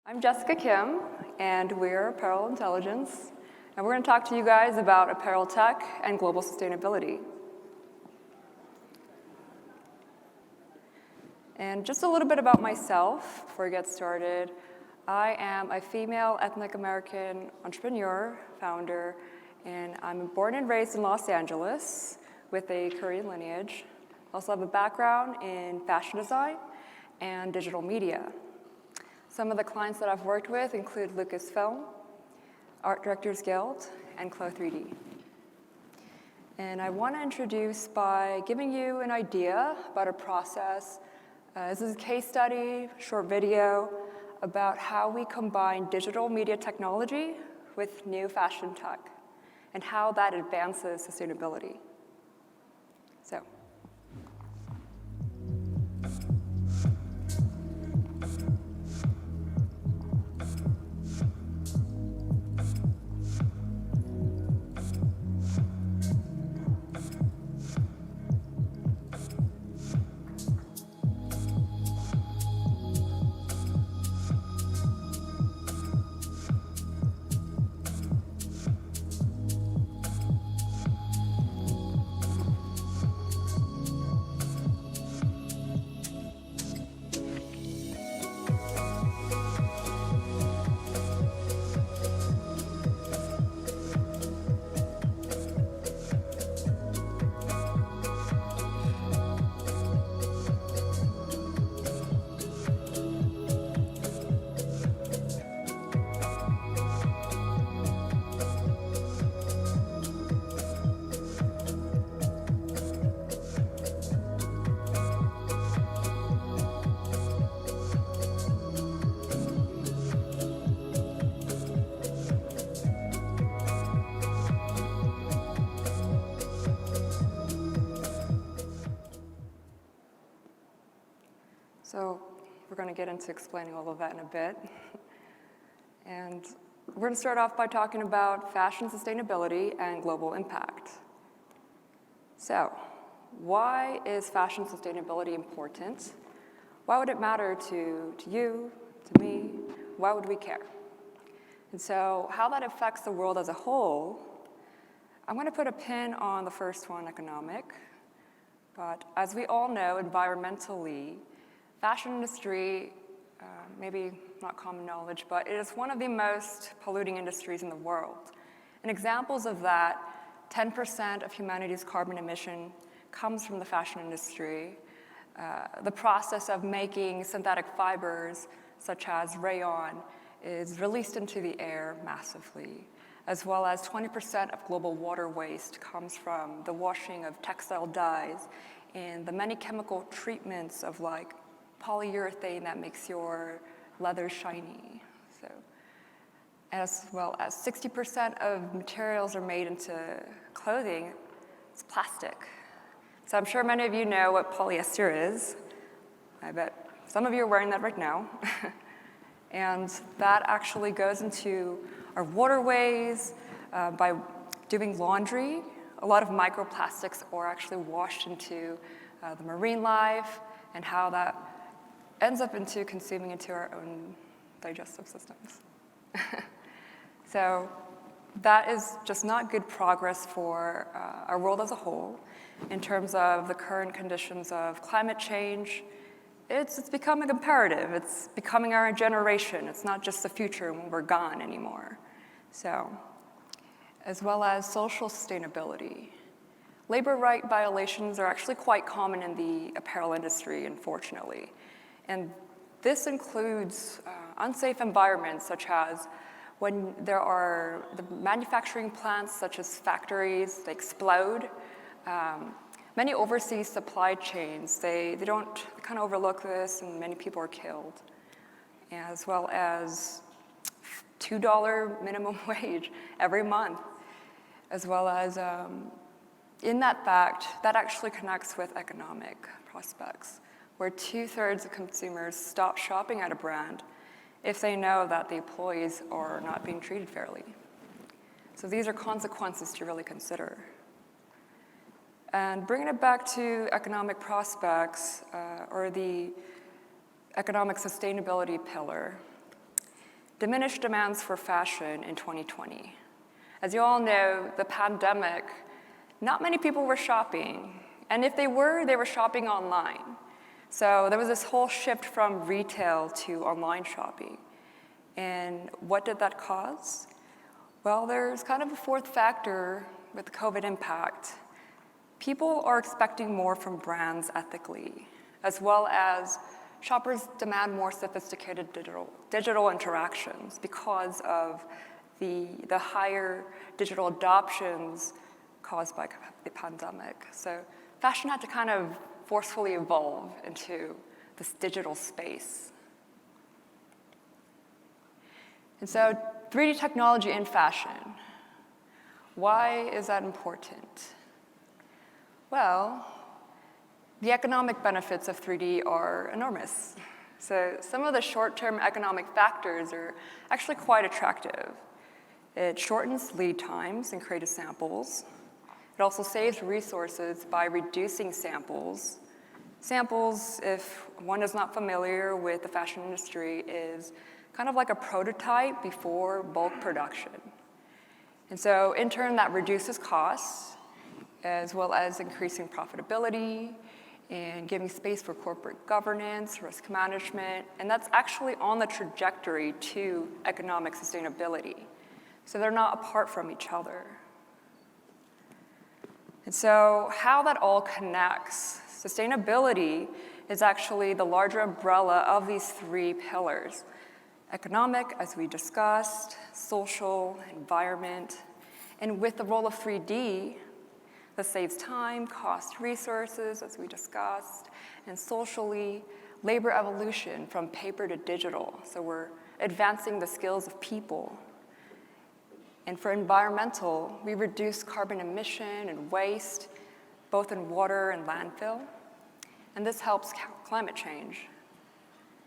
I'm Jessica Kim, and we're Apparel Intelligence, and we're going to talk to you guys about apparel tech and global sustainability. And just a little bit about myself before we get started. I am a female ethnic American entrepreneur, founder, and I'm born and raised in Los Angeles with a Korean lineage. I also have a background in fashion design and digital media. Some of the clients that I've worked with include Lucasfilm, Art Directors Guild, and Clo3D. And I want to introduce by giving you an idea about a process. This is a case study, short video, about how we combine digital media technology with new fashion tech and how that advances sustainability. So. So we're going to get into explaining all of that in a bit. And we're going to start off by talking about fashion sustainability and global impact. So why is fashion sustainability important? Why would it matter to you, to me? Why would we care? And so how that affects the world as a whole, I'm going to put a pin on the first one, economic. But as we all know, environmentally, fashion industry, maybe not common knowledge, but it is one of the most polluting industries in the world. And examples of that, 10% of humanity's carbon emission comes from the fashion industry. The process of making synthetic fibers, such as rayon, is released into the air massively, as well as 20% of global water waste comes from the washing of textile dyes and the many chemical treatments of like polyurethane that makes your leather shiny. So, as well as 60% of materials are made into clothing, it's plastic. So I'm sure many of you know what polyester is. I bet some of you are wearing that right now. And that actually goes into our waterways by doing laundry. A lot of microplastics are actually washed into the marine life, and how that ends up into consuming into our own digestive systems. So that is just not good progress for our world as a whole in terms of the current conditions of climate change. It's becoming imperative. It's becoming our generation. It's not just the future when we're gone anymore. So, as well as social sustainability. Labor right violations are actually quite common in the apparel industry, unfortunately. And this includes unsafe environments, such as when there are the manufacturing plants, such as factories, they explode. Many overseas supply chains, they kind of overlook this, and many people are killed. As well as $2 minimum wage every month, as well as in that fact, that actually connects with economic prospects, where 2/3 of consumers stop shopping at a brand if they know that the employees are not being treated fairly. So these are consequences to really consider. And bringing it back to economic prospects, or the economic sustainability pillar, diminished demands for fashion in 2020. As you all know, the pandemic, not many people were shopping. And if they were shopping online. So there was this whole shift from retail to online shopping. And what did that cause? Well, there's kind of a fourth factor with the COVID impact. People are expecting more from brands ethically, as well as shoppers demand more sophisticated digital interactions because of the higher digital adoptions caused by the pandemic. So fashion had to kind of forcefully evolve into this digital space. And so 3D technology in fashion. Why is that important? Well, the economic benefits of 3D are enormous. So some of the short-term economic factors are actually quite attractive. It shortens lead times in creative samples. It also saves resources by reducing samples. Samples, if one is not familiar with the fashion industry, is kind of like a prototype before bulk production. And so in turn, that reduces costs, as well as increasing profitability and giving space for corporate governance, risk management, and that's actually on the trajectory to economic sustainability. So they're not apart from each other. And so how that all connects, sustainability is actually the larger umbrella of these three pillars. Economic, as we discussed, social, environment, and with the role of 3D, that saves time, cost, resources, as we discussed, and socially, labor evolution from paper to digital. So we're advancing the skills of people. And for environmental, we reduce carbon emission and waste, both in water and landfill. And this helps climate change.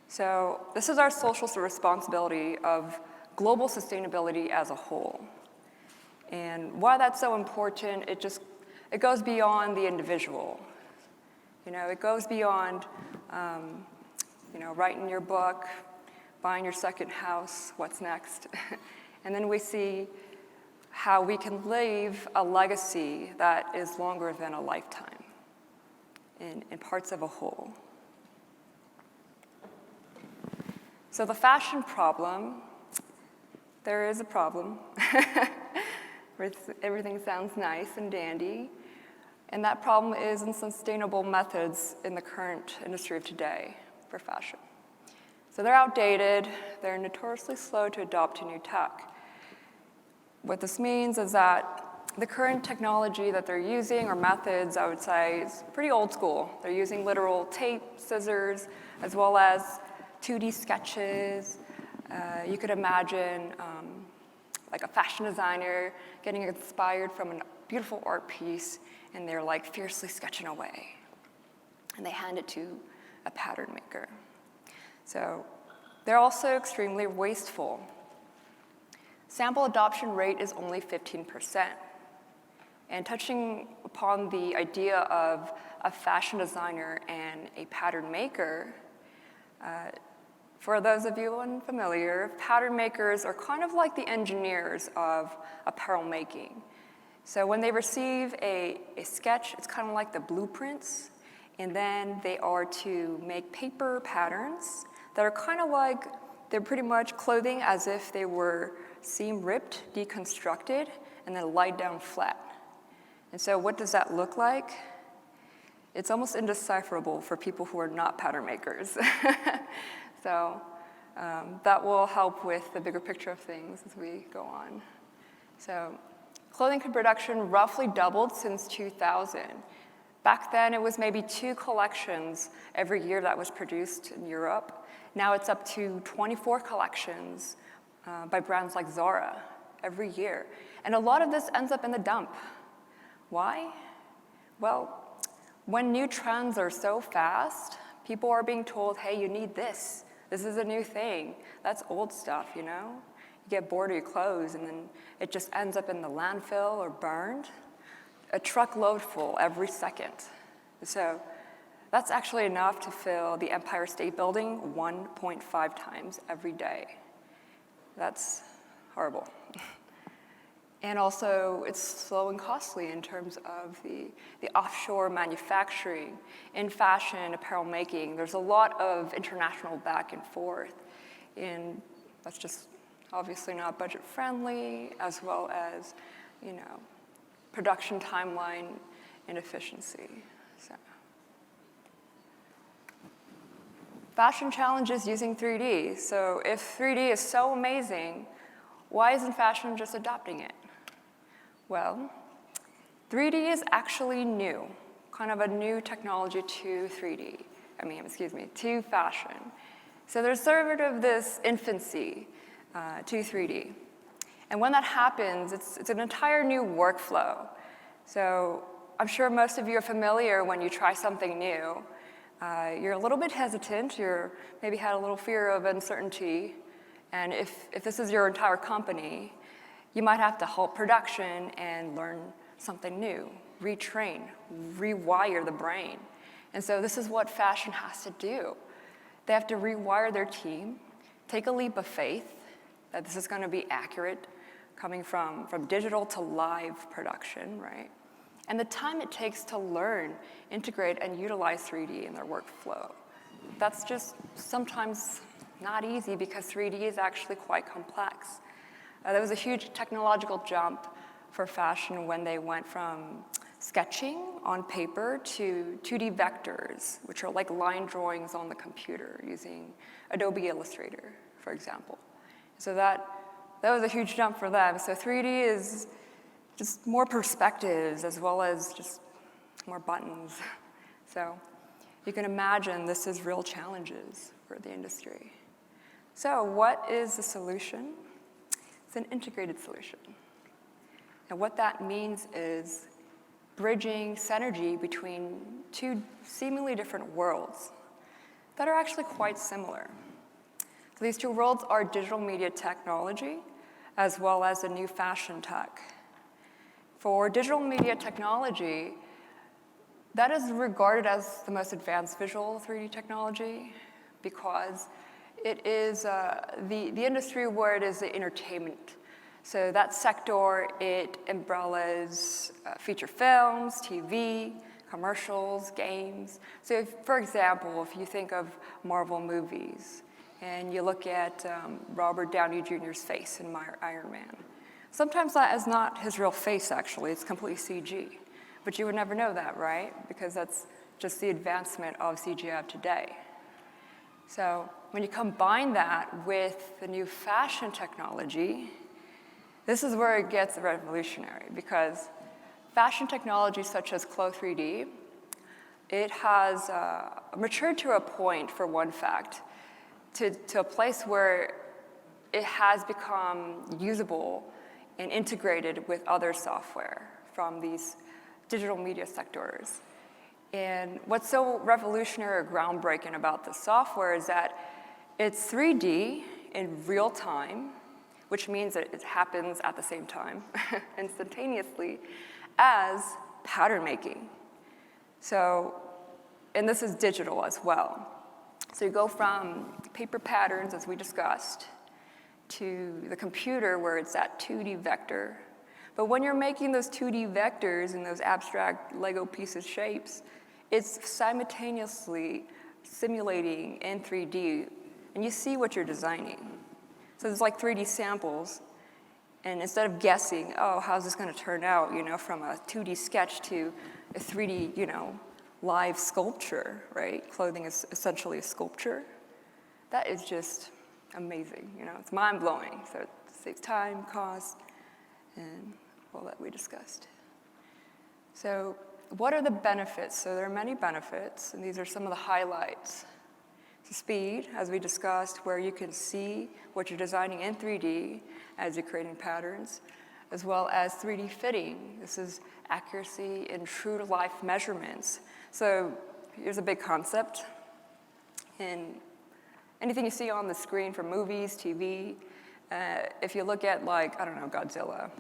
So this is our social responsibility of global sustainability as a whole. And why that's so important, it goes beyond the individual. It goes beyond, writing your book, buying your second house, what's next? And then we see how we can leave a legacy that is longer than a lifetime in parts of a whole. So the fashion problem, there is a problem. Everything sounds nice and dandy. And that problem is unsustainable methods in the current industry of today for fashion. So they're outdated, they're notoriously slow to adopt to new tech. What this means is that the current technology that they're using, or methods, I would say, is pretty old school. They're using literal tape, scissors, as well as 2D sketches. You could imagine like a fashion designer getting inspired from a beautiful art piece, and they're like fiercely sketching away. And they hand it to a pattern maker. So they're also extremely wasteful. Sample adoption rate is only 15%. And touching upon the idea of a fashion designer and a pattern maker, for those of you unfamiliar, pattern makers are kind of like the engineers of apparel making. So when they receive a sketch, it's kind of like the blueprints, and then they are to make paper patterns that are kind of like, they're pretty much clothing as if they were seam ripped, deconstructed, and then laid down flat. And so what does that look like? It's almost indecipherable for people who are not pattern makers. So that will help with the bigger picture of things as we go on. So clothing production roughly doubled since 2000. Back then, it was maybe 2 collections every year that was produced in Europe. Now it's up to 24 collections by brands like Zara every year. And a lot of this ends up in the dump. Why? Well, when new trends are so fast, people are being told, hey, you need this. This is a new thing. That's old stuff, You get bored of your clothes, and then it just ends up in the landfill or burned. A truckload full every second. So that's actually enough to fill the Empire State Building 1.5 times every day. That's horrible. And also, it's slow and costly in terms of the offshore manufacturing. In fashion, apparel making, there's a lot of international back and forth. And that's just obviously not budget friendly, as well as, production timeline inefficiency. So. Fashion challenges using 3D. So if 3D is so amazing, why isn't fashion just adopting it? Well, 3D is actually new, kind of a new technology to to fashion. So there's sort of this infancy to 3D. And when that happens, it's an entire new workflow. So I'm sure most of you are familiar when you try something new. You're a little bit hesitant, you're maybe had a little fear of uncertainty, and if this is your entire company, you might have to halt production and learn something new, retrain, rewire the brain. And so this is what fashion has to do. They have to rewire their team, take a leap of faith that this is going to be accurate, coming from digital to live production, right? And the time it takes to learn, integrate, and utilize 3D in their workflow. That's just sometimes not easy because 3D is actually quite complex. There was a huge technological jump for fashion when they went from sketching on paper to 2D vectors, which are like line drawings on the computer using Adobe Illustrator, for example. So that was a huge jump for them. So 3D is just more perspectives as well as just more buttons. So you can imagine this is real challenges for the industry. So what is the solution? It's an integrated solution. And what that means is bridging synergy between two seemingly different worlds that are actually quite similar. So these two worlds are digital media technology as well as the new fashion tech. For digital media technology, that is regarded as the most advanced visual 3D technology because it is the industry where it is the entertainment. So that sector, it umbrellas feature films, TV, commercials, games. So if, for example, if you think of Marvel movies and you look at Robert Downey Jr.'s face in Iron Man, sometimes that is not his real face, actually. It's completely CG. But you would never know that, right? Because that's just the advancement of CGI of today. So when you combine that with the new fashion technology, this is where it gets revolutionary because fashion technology such as Clo 3D, it has matured to a point, for one fact, to a place where it has become usable and integrated with other software from these digital media sectors. And what's so revolutionary or groundbreaking about the software is that it's 3D in real time, which means that it happens at the same time, instantaneously, as pattern making. So, and this is digital as well. So you go from paper patterns, as we discussed, to the computer where it's that 2D vector. But when you're making those 2D vectors and those abstract Lego pieces shapes, it's simultaneously simulating in 3D, and you see what you're designing. So there's like 3D samples, and instead of guessing, oh, how's this gonna turn out, from a 2D sketch to a 3D, live sculpture, right? Clothing is essentially a sculpture. That is just amazing, it's mind-blowing. So it saves time, cost, and all that we discussed. So what are the benefits? So there are many benefits, and these are some of the highlights. So speed, as we discussed, where you can see what you're designing in 3D as you're creating patterns, as well as 3D fitting. This is accuracy and true-to-life measurements. So here's a big concept. In anything you see on the screen from movies, TV, if you look at Godzilla,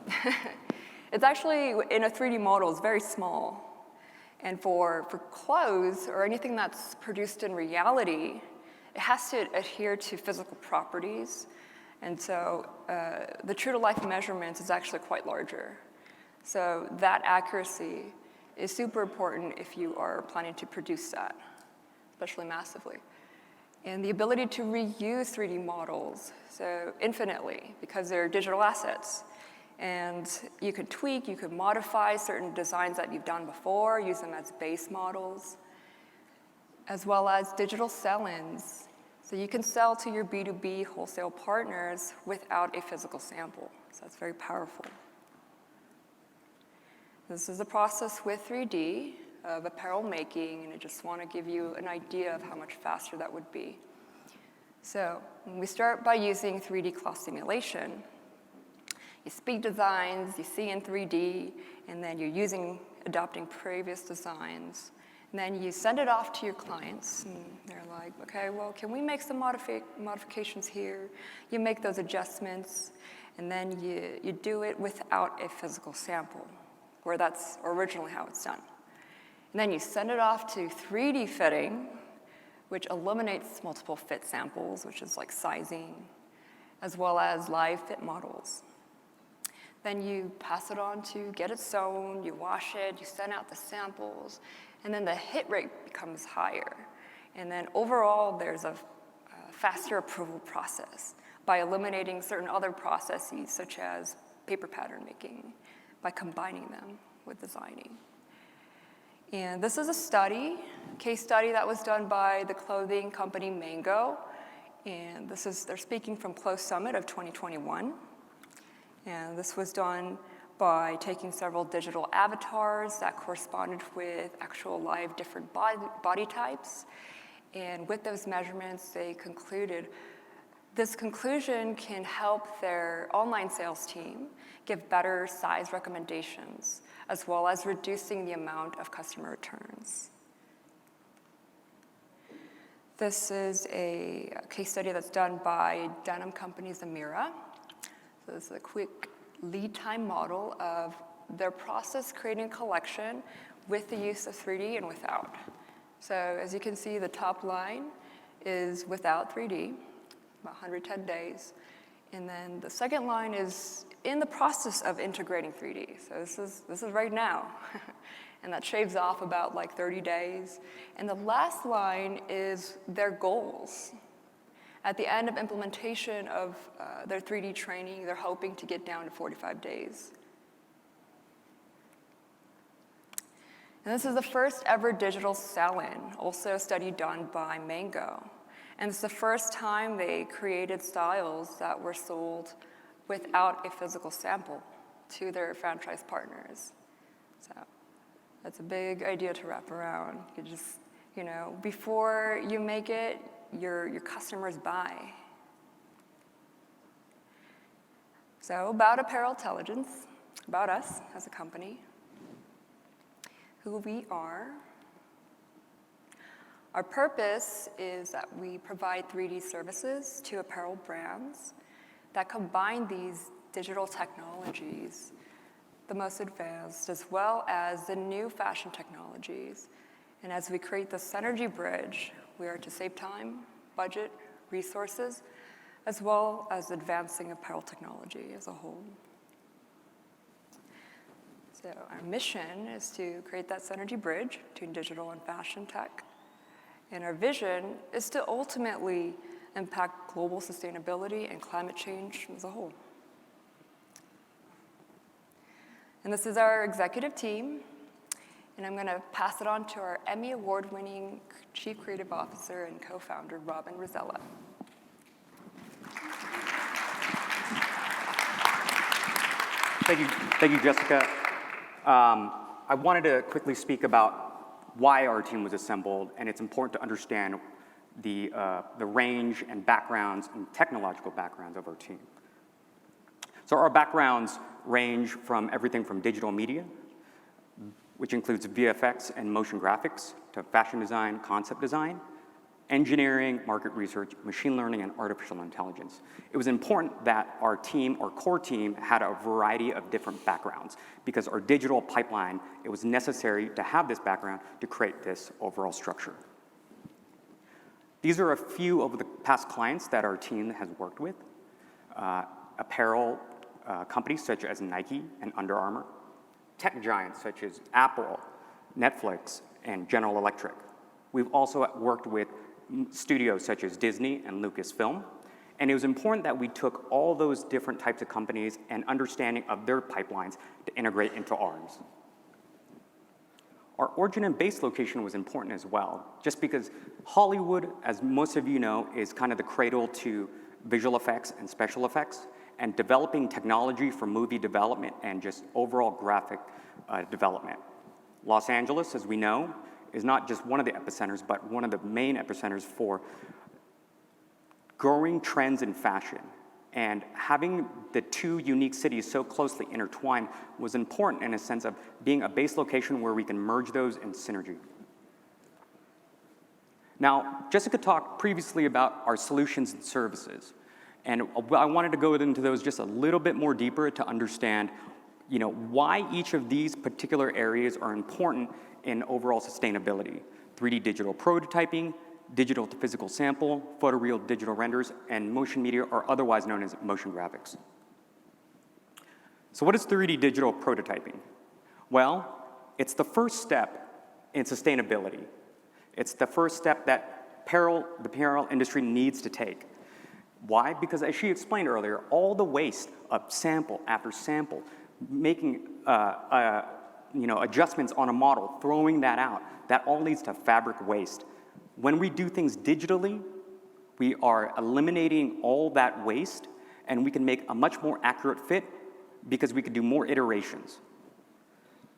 it's actually in a 3D model, it's very small. And for clothes or anything that's produced in reality, it has to adhere to physical properties And so the true-to-life measurements is actually quite larger. So that accuracy is super important if you are planning to produce that, especially massively. And the ability to reuse 3D models, so infinitely, because they're digital assets. And you could tweak, you could modify certain designs that you've done before, use them as base models, as well as digital sell-ins. So you can sell to your B2B wholesale partners without a physical sample. So that's very powerful. This is a process with 3D of apparel making, and I just want to give you an idea of how much faster that would be. So we start by using 3D cloth simulation. You speak designs, you see in 3D, and then you're adopting previous designs. And then you send it off to your clients, and they're like, okay, well, can we make some modifications here? You make those adjustments, and then you do it without a physical sample, where that's originally how it's done. And then you send it off to 3D fitting, which eliminates multiple fit samples, which is like sizing, as well as live fit models. Then you pass it on to get it sewn, you wash it, you send out the samples, and then the hit rate becomes higher. And then overall, there's a faster approval process by eliminating certain other processes, such as paper pattern making, by combining them with designing. And this is a case study that was done by the clothing company Mango. And they're speaking from Close Summit of 2021. And this was done by taking several digital avatars that corresponded with actual live different body types. And with those measurements, they concluded this conclusion can help their online sales team give better size recommendations, as well as reducing the amount of customer returns. This is a case study that's done by denim company Zamira. So this is a quick lead time model of their process creating a collection with the use of 3D and without. So as you can see, the top line is without 3D, about 110 days. And then the second line is in the process of integrating 3D. So this is right now. And that shaves off about like 30 days. And the last line is their goals. At the end of implementation of their 3D training, they're hoping to get down to 45 days. And this is the first ever digital sell-in, also a study done by Mango. And it's the first time they created styles that were sold without a physical sample to their franchise partners. So that's a big idea to wrap around. You just, before you make it, your customers buy. So about Apparel Intelligence, about us as a company, who we are. Our purpose is that we provide 3D services to apparel brands that combine these digital technologies, the most advanced, as well as the new fashion technologies. And as we create the synergy bridge, we are to save time, budget, resources, as well as advancing apparel technology as a whole. So our mission is to create that synergy bridge between digital and fashion tech. And our vision is to ultimately impact global sustainability and climate change as a whole. And this is our executive team. And I'm going to pass it on to our Emmy Award-winning Chief Creative Officer and co-founder, Robin Rosella. Thank you, Jessica. I wanted to quickly speak about why our team was assembled, and it's important to understand the range and backgrounds and technological backgrounds of our team. So our backgrounds range from everything from digital media, which includes VFX and motion graphics, to fashion design, concept design, engineering, market research, machine learning, and artificial intelligence. It was important that our team, our core team, had a variety of different backgrounds because our digital pipeline, it was necessary to have this background to create this overall structure. These are a few of the past clients that our team has worked with. apparel companies such as Nike and Under Armour, tech giants such as Apple, Netflix, and General Electric. We've also worked with studios such as Disney and Lucasfilm, and it was important that we took all those different types of companies and understanding of their pipelines to integrate into ours. Our origin and base location was important as well, just because Hollywood, as most of you know, is kind of the cradle to visual effects and special effects, and developing technology for movie development and just overall graphic development. Los Angeles, as we know, is not just one of the epicenters, but one of the main epicenters for growing trends in fashion. And having the two unique cities so closely intertwined was important in a sense of being a base location where we can merge those in synergy. Now, Jessica talked previously about our solutions and services. And I wanted to go into those just a little bit more deeper to understand, why each of these particular areas are important in overall sustainability. 3D digital prototyping, digital to physical sample, photoreal digital renders, and motion media, or otherwise known as motion graphics. So what is 3D digital prototyping? Well, it's the first step in sustainability. It's the first step that the apparel industry needs to take. Why? Because as she explained earlier, all the waste of sample after sample, making adjustments on a model, throwing that out, that all leads to fabric waste. When we do things digitally, we are eliminating all that waste, and we can make a much more accurate fit because we can do more iterations.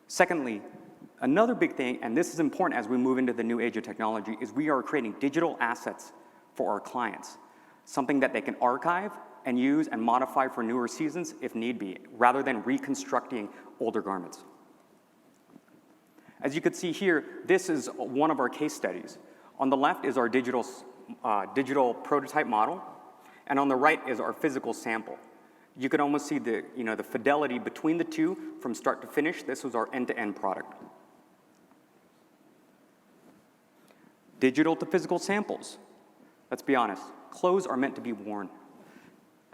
Secondly, another big thing, and this is important as we move into the new age of technology, is we are creating digital assets for our clients, something that they can archive and use and modify for newer seasons if need be, rather than reconstructing older garments. As you can see here, this is one of our case studies. On the left is our digital prototype model, and on the right is our physical sample. You could almost see the fidelity between the two from start to finish. This was our end-to-end product. Digital to physical samples. Let's be honest, clothes are meant to be worn.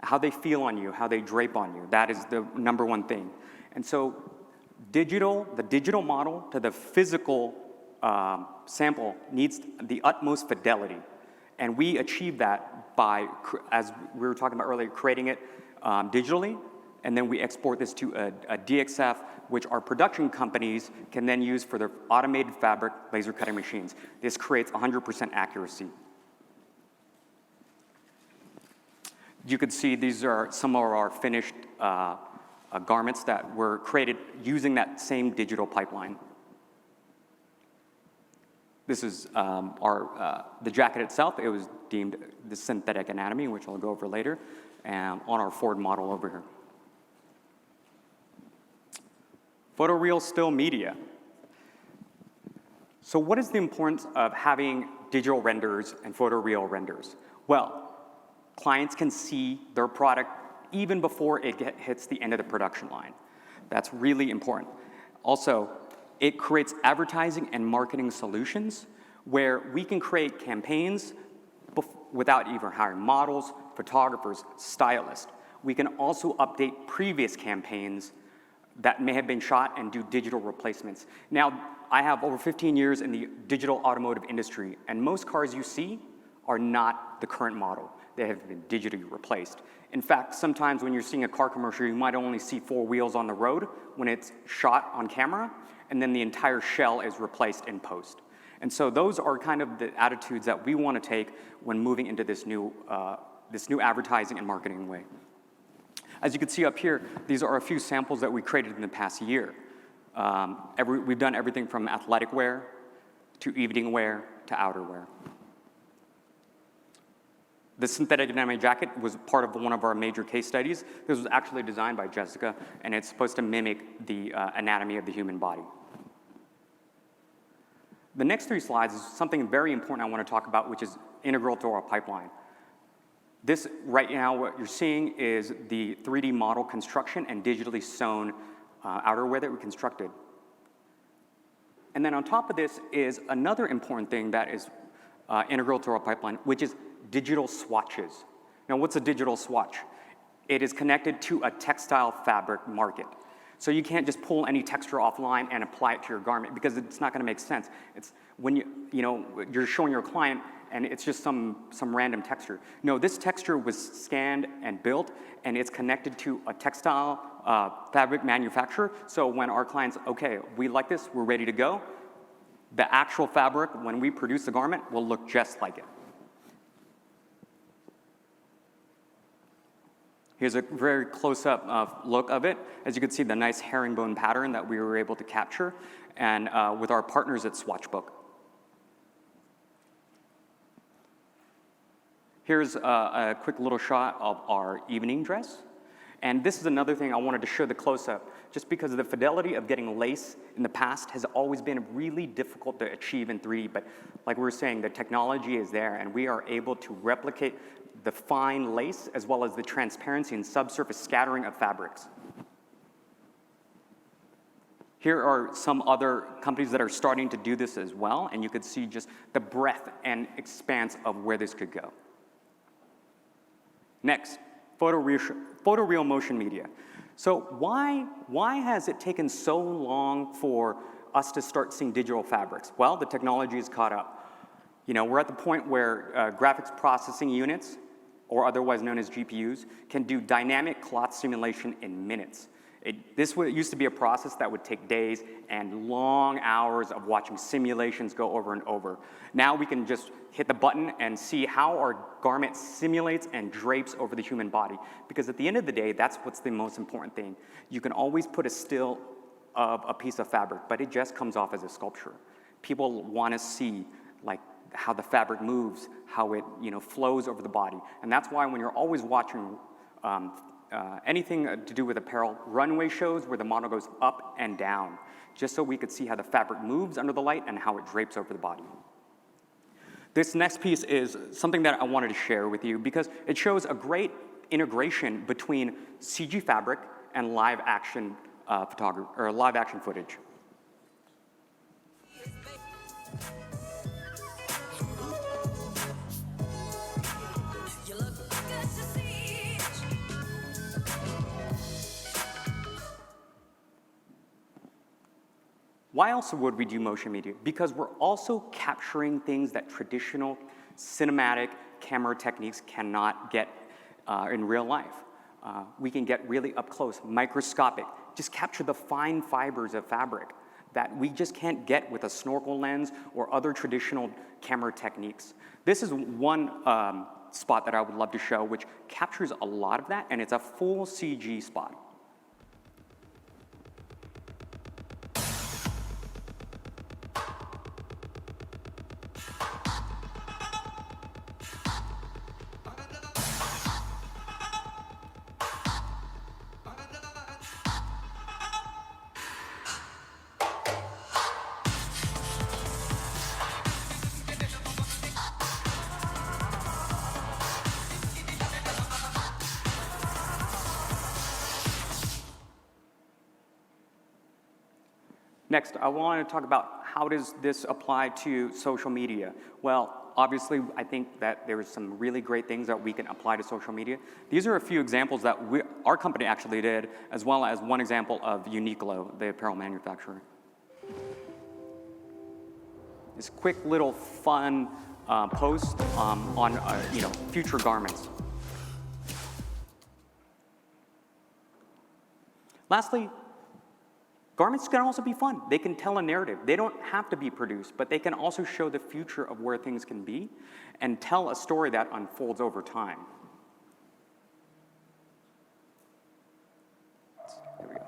How they feel on you, how they drape on you, that is the number one thing. And so the digital model to the physical sample needs the utmost fidelity. And we achieve that by, as we were talking about earlier, creating it digitally, and then we export this to a DXF, which our production companies can then use for their automated fabric laser cutting machines. This creates 100% accuracy. You can see these are some of our finished garments that were created using that same digital pipeline. This is the jacket itself. It was deemed the synthetic anatomy, which I'll go over later, on our Ford model over here. Photoreal still media. So what is the importance of having digital renders and photoreal renders? Well, clients can see their product even before it hits the end of the production line. That's really important. Also, it creates advertising and marketing solutions where we can create campaigns without even hiring models, photographers, stylists. We can also update previous campaigns that may have been shot and do digital replacements. Now, I have over 15 years in the digital automotive industry, and most cars you see are not the current model. They have been digitally replaced. In fact, sometimes when you're seeing a car commercial, you might only see 4 wheels on the road when it's shot on camera, and then the entire shell is replaced in post. And so those are kind of the attitudes that we want to take when moving into this new advertising and marketing way. As you can see up here, these are a few samples that we created in the past year. We've done everything from athletic wear to evening wear to outerwear. The synthetic anatomy jacket was part of one of our major case studies. This was actually designed by Jessica, and it's supposed to mimic the anatomy of the human body. The next 3 slides is something very important I want to talk about, which is integral to our pipeline. This, right now, what you're seeing is the 3D model construction and digitally sewn outerwear that we constructed. And then on top of this is another important thing that is integral to our pipeline, which is digital swatches. Now, what's a digital swatch? It is connected to a textile fabric market. So you can't just pull any texture offline and apply it to your garment because it's not gonna make sense. It's when you're showing your client and it's just some random texture. No, this texture was scanned and built, and it's connected to a textile fabric manufacturer. So when our clients, okay, we like this, we're ready to go, the actual fabric, when we produce the garment, will look just like it. Here's a very close-up look of it. As you can see, the nice herringbone pattern that we were able to capture, and with our partners at Swatchbook. Here's a quick little shot of our evening dress. And this is another thing I wanted to show the close-up, just because the fidelity of getting lace in the past has always been really difficult to achieve in 3D, but like we were saying, the technology is there, and we are able to replicate the fine lace as well as the transparency and subsurface scattering of fabrics. Here are some other companies that are starting to do this as well, and you could see just the breadth and expanse of where this could go. Next, photoreal motion media. So why has it taken so long for us to start seeing digital fabrics? Well, the technology is caught up. We're at the point where graphics processing units, or otherwise known as GPUs, can do dynamic cloth simulation in minutes. This used to be a process that would take days and long hours of watching simulations go over and over. Now we can just hit the button and see how our garment simulates and drapes over the human body. Because at the end of the day, that's what's the most important thing. You can always put a still of a piece of fabric, but it just comes off as a sculpture. People want to see how the fabric moves, how it flows over the body. And that's why when you're always watching anything to do with apparel, runway shows where the model goes up and down, just so we could see how the fabric moves under the light and how it drapes over the body. This next piece is something that I wanted to share with you because it shows a great integration between CG fabric and live action photography or live action footage. Why else would we do motion media? Because we're also capturing things that traditional cinematic camera techniques cannot get in real life. We can get really up close, microscopic, just capture the fine fibers of fabric that we just can't get with a snorkel lens or other traditional camera techniques. This is one spot that I would love to show, which captures a lot of that, and it's a full CG spot. Next, I want to talk about how does this apply to social media. Well, obviously, I think that there is some really great things that we can apply to social media. These are a few examples that our company actually did, as well as one example of Uniqlo, the apparel manufacturer. This quick little fun post on future garments. Lastly, garments can also be fun. They can tell a narrative. They don't have to be produced, but they can also show the future of where things can be and tell a story that unfolds over time. Here we go.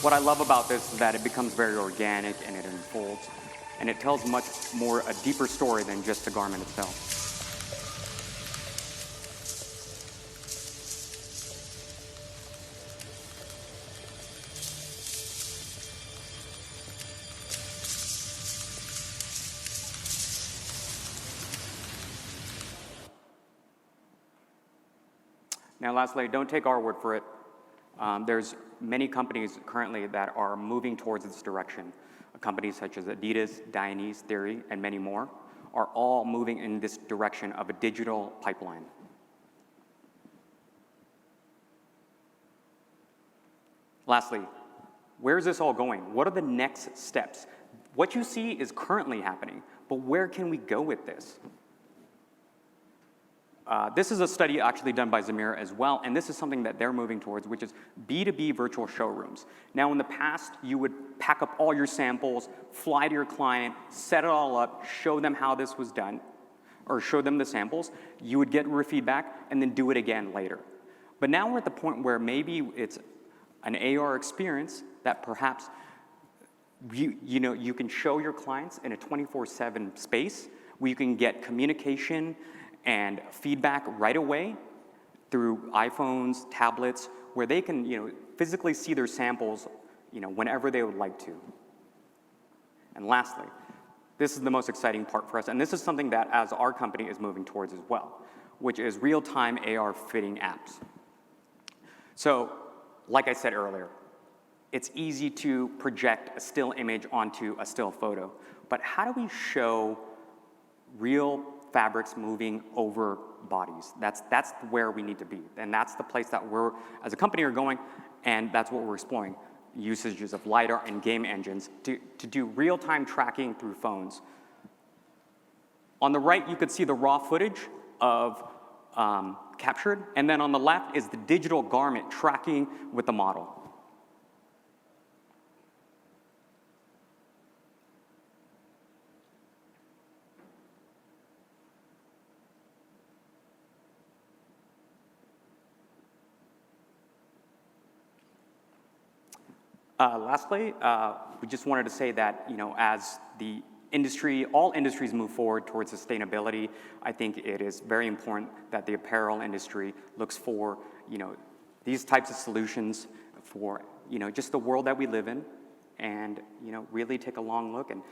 What I love about this is that it becomes very organic and it unfolds, and it tells much more, a deeper story than just the garment itself. Now, lastly, don't take our word for it. There's many companies currently that are moving towards this direction. Companies such as Adidas, Dianese, Theory, and many more are all moving in this direction of a digital pipeline. Lastly, where is this all going? What are the next steps? What you see is currently happening, but where can we go with this? This is a study actually done by Zamir as well, and this is something that they're moving towards, which is B2B virtual showrooms. Now, in the past, you would pack up all your samples, fly to your client, set it all up, show them how this was done, or show them the samples. You would get feedback, and then do it again later. But now we're at the point where maybe it's an AR experience that perhaps you can show your clients in a 24/7 space where you can get communication and feedback right away through iPhones, tablets, where they can physically see their samples whenever they would like to. And lastly, this is the most exciting part for us, and this is something that as our company is moving towards as well, which is real-time AR fitting apps. So, like I said earlier, it's easy to project a still image onto a still photo, but how do we show real fabrics moving over bodies? That's where we need to be, and that's the place that we're, as a company, are going, and that's what we're exploring. Usages of LiDAR and game engines to do real-time tracking through phones. On the right, you could see the raw footage of captured, and then on the left is the digital garment tracking with the model. Lastly, we just wanted to say that, as the industry, all industries move forward towards sustainability, I think it is very important that the apparel industry looks for, these types of solutions for, just the world that we live in, and, really take a long look and,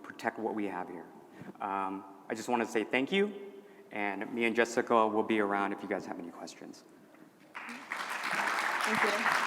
protect what we have here. I just want to say thank you, and me and Jessica will be around if you guys have any questions. Thank you.